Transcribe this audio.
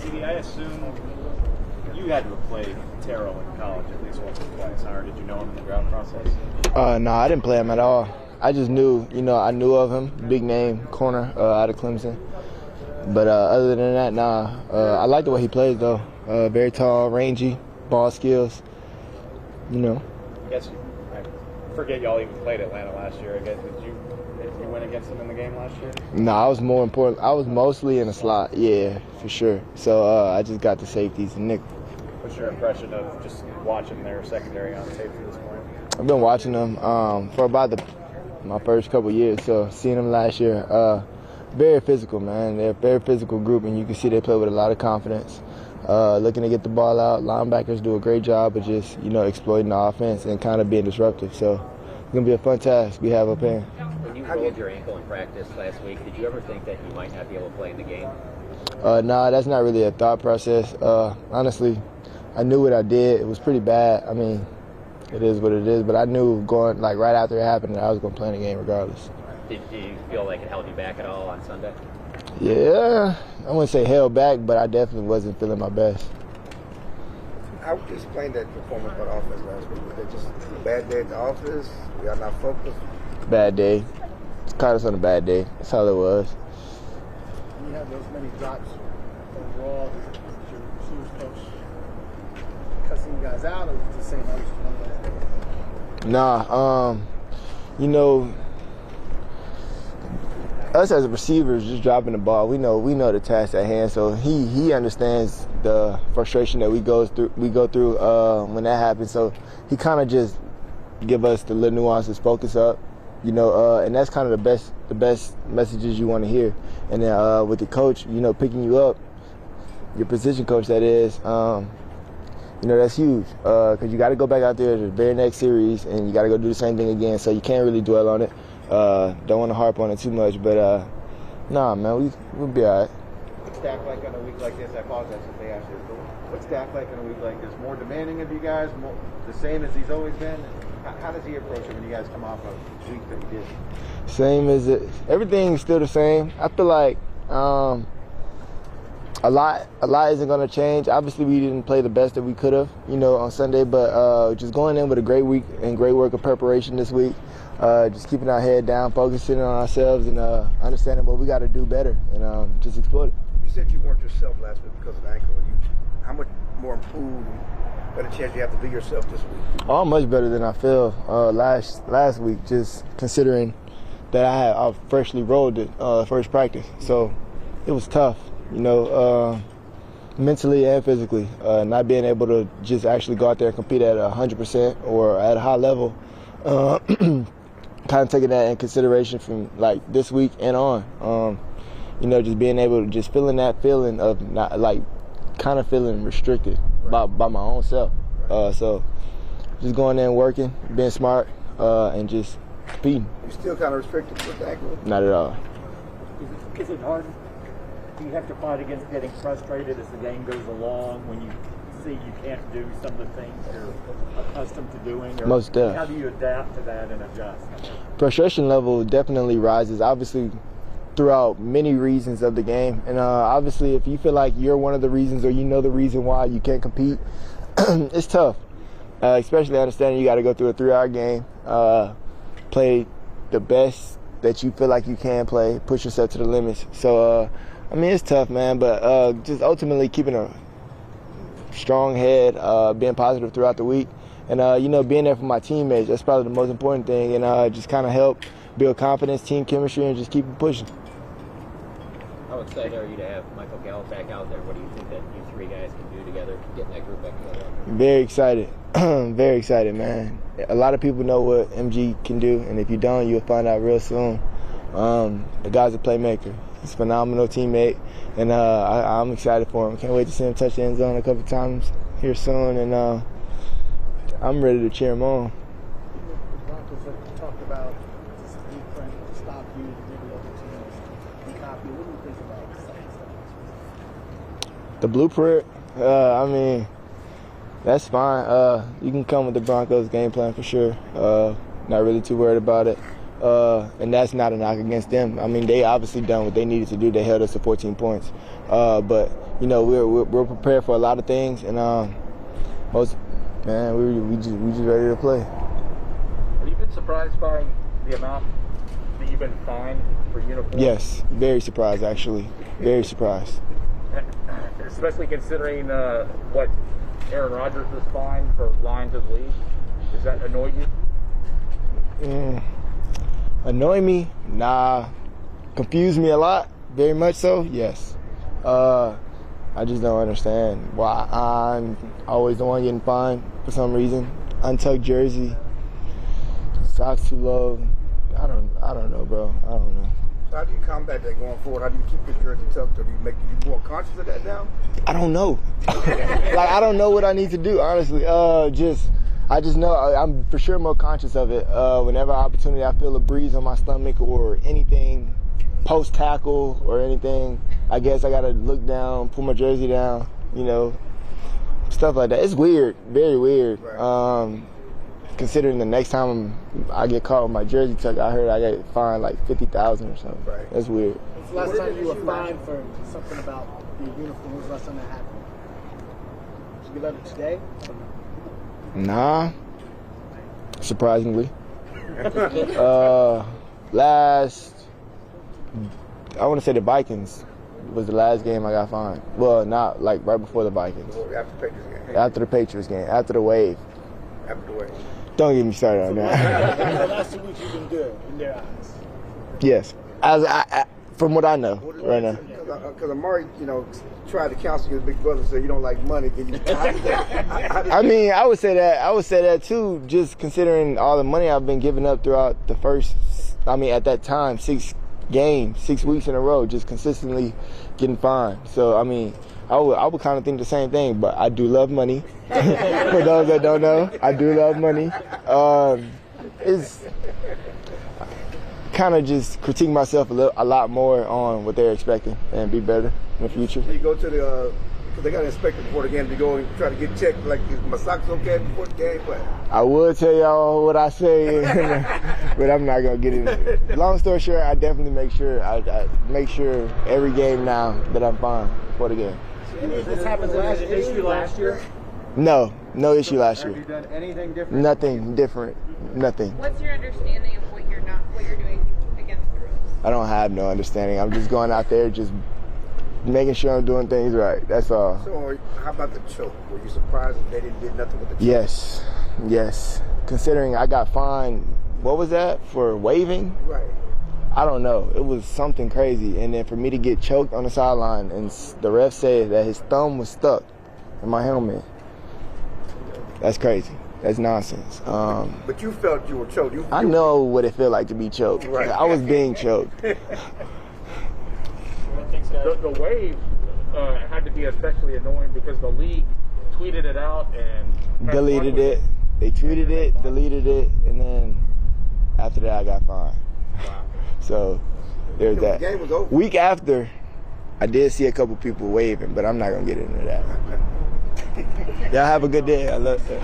CeeDee, I assume you had to have played Terrell in college at least once or twice, or did you know him in the draft process? No, I didn't play him at all. I just knew, I knew of him, big name corner out of Clemson. But other than that, nah. I like the way he plays, though. Very tall, rangy, ball skills, I guess I forget y'all even played Atlanta last year. I guess did you win against them in the game last year? No, I was more important. I was mostly in the slot, yeah, for sure. So I just got the safeties and nickel. What's your impression of just watching their secondary on tape to this point? I've been watching them for about my first couple years, so seeing them last year, very physical, man. They're a very physical group, and you can see they play with a lot of confidence. Looking to get the ball out. Linebackers do a great job of just, exploiting the offense and kind of being disruptive. So it's going to be a fun task we have up here. When you rolled your ankle in practice last week, did you ever think that you might not be able to play in the game? Nah, that's not really a thought process. Honestly, I knew what I did. It was pretty bad. I mean, it is what it is. But I knew going, right after it happened, that I was going to play in the game regardless. Did you feel like it held you back at all on Sunday? Yeah, I wouldn't say held back, but I definitely wasn't feeling my best. How would you explain that performance by the offense last week? Was it just a bad day at the office? We are not focused? Bad day. Caught us on a bad day. That's all it was. You have those many drops overall. Is your receivers coach cussing you guys out, or just saying, Nah, us as receivers just dropping the ball, we know the task at hand. So he understands the frustration that we go through when that happens. So he kind of just give us the little nuances, focus up, and that's kind of the best messages you want to hear. And then with the coach, picking you up, your position coach that is, that's huge because you got to go back out there to the very next series and you got to go do the same thing again. So you can't really dwell on it. Don't want to harp on it too much, but nah, man, we'll be all right. What's Dak like on a week like this? I apologize if they asked you. What's Dak like on a week like this? More demanding of you guys? More, the same as he's always been? How does he approach it when you guys come off a week that he did? Same as it. Everything's still the same. I feel like a lot isn't going to change. Obviously, we didn't play the best that we could have, on Sunday, but just going in with a great week and great work of preparation this week. Just keeping our head down, focusing on ourselves, and understanding what we got to do better, and just exploit it. You said you weren't yourself last week because of the ankle. How much more improved, better chance you have to be yourself this week? Oh, much better than I feel last week, just considering that I freshly rolled it first practice. So it was tough, mentally and physically, not being able to just actually go out there and compete at 100% or at a high level. Kind of taking that in consideration from this week and on, just being able to just feeling that feeling of not kind of feeling restricted by my own self. So just going there and working, being smart, and just competing. You still kind of restricted with the ankle? Not at all. Is it hard? Do you have to fight against getting frustrated as the game goes along when you see you can't do some of the things you're accustomed to doing? Or most definitely. How do you adapt to that and adjust? Frustration level definitely rises, obviously, throughout many reasons of the game. And obviously, if you feel like you're one of the reasons or the reason why you can't compete, it's tough. Especially understanding you got to go through a 3-hour game, play the best that you feel like you can play, push yourself to the limits. So, it's tough, man, but just ultimately keeping a strong head, being positive throughout the week, and being there for my teammates. That's probably the most important thing, and just kind of help build confidence, team chemistry, and just keep it pushing. How excited are you to have Michael Gallup back out there? What do you think that you three guys can do together to get that group back together? Very excited. Very excited, man. A lot of people know what MG can do, and if you don't, you'll find out real soon. The guy's a playmaker. He's a phenomenal teammate, and I'm excited for him. Can't wait to see him touch the end zone a couple times here soon, and I'm ready to cheer him on. The Broncos have talked about this blueprint to stop you, maybe other teams, and copy. What do you think about The blueprint? That's fine. You can come with the Broncos game plan for sure. Not really too worried about it. and that's not a knock against them. I mean, they obviously done what they needed to do. They held us to 14 points. But you know, we're prepared for a lot of things, and we just ready to play. Have you been surprised by the amount that you've been fined for uniforms? Yes, very surprised actually. Very surprised. Especially considering what Aaron Rodgers was fined for lying to the league. Does that annoy you? Annoy me? Nah. Confuse me a lot? Very much so? Yes. I just don't understand why I'm always the one getting fined for some reason. Untucked jersey, socks too low. I don't know, bro. I don't know. So how do you combat that going forward? How do you keep your jersey tucked, or do you make you more conscious of that now? I don't know. Like, I don't know what I need to do, honestly. I just know I'm for sure more conscious of it. Whenever opportunity, I feel a breeze on my stomach or anything post tackle or anything, I guess I gotta look down, pull my jersey down, you know, stuff like that. It's weird, very weird. Right. Considering the next time I get caught with my jersey tucked, I heard I get fined like $50,000 or something. Right. That's weird. When's the last time you were fined for something about your uniform? When's the last time that happened? Did you get it today? Nah. Surprisingly. I want to say the Vikings was the last game I got fined. Well, not like right before the Vikings. After the Patriots game. After the Patriots game. After the wave. After the wave. Don't get me started on that. The last 2 weeks you've been good in their eyes. Yes. From what I know right now. Because Amari, you know, tried to counsel your big brother, said you don't like money. I mean, I would say that too, just considering all the money I've been giving up throughout the first, at that time, 6 games, 6 weeks in a row, just consistently getting fined. So, I would kind of think the same thing, but I do love money. For those that don't know, I do love money. It's kind of just critique myself a lot more on what they're expecting and be better in the future. You go to the, because they got to inspect it before the game, to go and try to get checked, like, is my socks okay before the game? But I would tell y'all what I say, but I'm not going to get into it. Long story short, I definitely make sure, I make sure every game now that I'm fine before the game. This happened last year? No issue last Have year. you done anything different? Nothing different, nothing. What's your understanding of what you're doing against the rules? I don't have no understanding. I'm just going out there, just making sure I'm doing things right. That's all. So how about the choke? Were you surprised that they didn't do nothing with the choke? Yes. Considering I got fined, what was that, for waving? Right. I don't know. It was something crazy. And then for me to get choked on the sideline and the ref said that his thumb was stuck in my helmet, that's crazy. That's nonsense. But you felt you were choked. I know what it felt like to be choked. Right. I was being choked. The wave had to be especially annoying because the league tweeted it out and Deleted it. They tweeted it, deleted it, and then after that I got fined. Wow. So there's The that. game was over. Week after, I did see a couple people waving, but I'm not gonna get into that. Y'all have a good day. I love that.